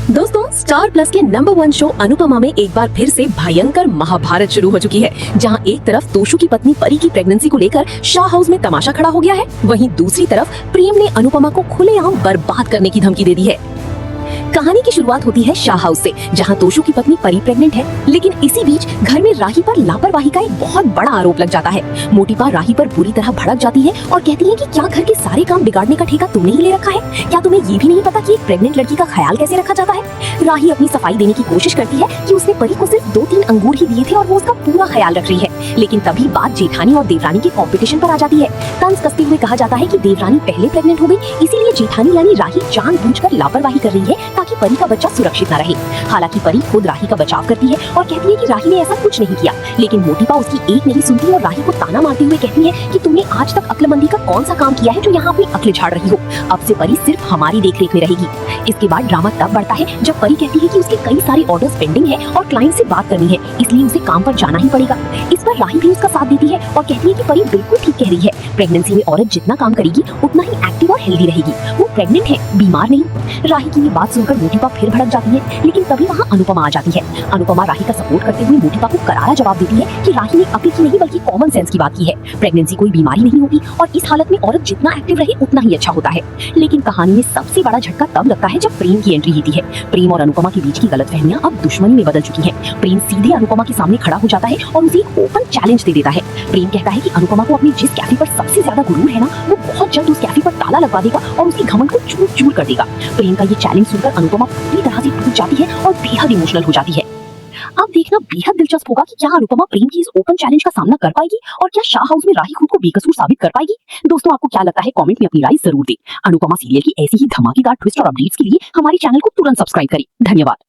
दोस्तों, star plus के number 1 show Anupama में एक बार फिर से भयंकर महाभारत शुरू हो चुकी है, जहां एक तरफ तोशु की पत्नी परी की प्रेगनेंसी को लेकर शाह हाउस में तमाशा खड़ा हो गया है, वहीं दूसरी तरफ प्रेम ने अनुपमा को खुलेआम बर्बाद करने की धमकी दे दी है। कहानी की शुरुआत होती है शाह हाउस से, जहां तोशु की पत्नी परी प्रेग्नेंट है, लेकिन इसी बीच घर में राही पर लापरवाही का एक बहुत बड़ा आरोप लग जाता है। मोटीपा राही पर बुरी तरह भड़क जाती है और कहती है कि क्या घर के सारे काम बिगाड़ने का ठेका तुमने ही ले रखा है? क्या तुम्हें ये भी नहीं पता कि एक प्रेग्नेंट लड़की का ख्याल कैसे रखा जाता है? राही अपनी सफाई देने की कोशिश करती है कि उसने परी को सिर्फ 2-3 अंगूर ही दिए थे और वो उसका पूरा ख्याल रख रही है, लेकिन तभी बात जेठानी और देवरानी के कंपटीशन पर आ जाती है। तंज कसते हुए कहा जाता है कि देवरानी पहले प्रेग्नेंट हो गई, इसीलिए जेठानी यानी राही जानबूझकर लापरवाही कर रही है ताकि परी का बच्चा सुरक्षित न रहे। हालांकि परी खुद राही का बचाव करती है और कहती है कि राही ने ऐसा कुछ नहीं किया, लेकिन मोटीपा उसकी एक नहीं सुनती और राही को ताना मारते हुए कहती है कि तुमने आज तक अक्लमंदी का कौन सा काम किया है जो यहाँ अपनी अक्ल झाड़ रही हो? अब से परी सिर्फ हमारी देखरेख में रहेगी। इसके बाद ड्रामा तब बढ़ता है जब परी कहती है कि उसके कई सारे ऑर्डर्स पेंडिंग है और क्लाइंट से बात करनी है, इसलिए उसे काम पर जाना ही पड़ेगा। इस पर राही भी उसका साथ देती है और कहती है कि परी बिल्कुल ठीक कह रही है, प्रेगनेंसी में औरत जितना काम करेगी उतना ही एक्टिव और हेल्दी रहेगी, वो प्रेग्नेंट है, बीमार नहीं। राही की ये बात सुनकर मोटीपा फिर भड़क जाती है, लेकिन तभी वहाँ अनुपमा आ जाती है। अनुपमा राही का सपोर्ट करते हुए मोटीपा को करारा जवाब देती है कि राही ने अक्ल की नहीं बल्कि कॉमन सेंस की बात की है। प्रेगनेंसी कोई बीमारी नहीं होती और इस हालत में औरत जितना एक्टिव रहे उतना ही अच्छा होता है। लेकिन कहानी में सबसे बड़ा झटका तब लगता है जब प्रेम की एंट्री होती है। प्रेम और अनुपमा के बीच की गलतफहमियां अब दुश्मनी में बदल चुकी हैं। प्रेम सीधे अनुपमा के सामने खड़ा हो जाता है और उसे एक ओपन चैलेंज दे देता है। प्रेम कहता है कि अनुपमा को अपनी जिस कैफे पर सबसे ज्यादा गुरूर है ना, वो बहुत जल्द उस कैफे पर ताला लगवा देगा और उसकी घमंड को चूर चूर कर देगा। प्रेम का ये चैलेंज सुनकर अनुपमा पूरी तरह से टूट जाती है और बेहद इमोशनल हो जाती है। अब देखना बेहद दिलचस्प होगा कि क्या अनुपमा प्रेम की इस ओपन चैलेंज का सामना कर पाएगी और क्या शाह हाउस में राही खुद को बेकसूर साबित कर पाएगी? दोस्तों, आपको क्या लगता है? कमेंट में अपनी राय जरूर दें। अनुपमा सीरियल की ऐसी ही धमाकेदार ट्विस्ट और अपडेट्स के लिए हमारे चैनल को तुरंत सब्सक्राइब करें। धन्यवाद।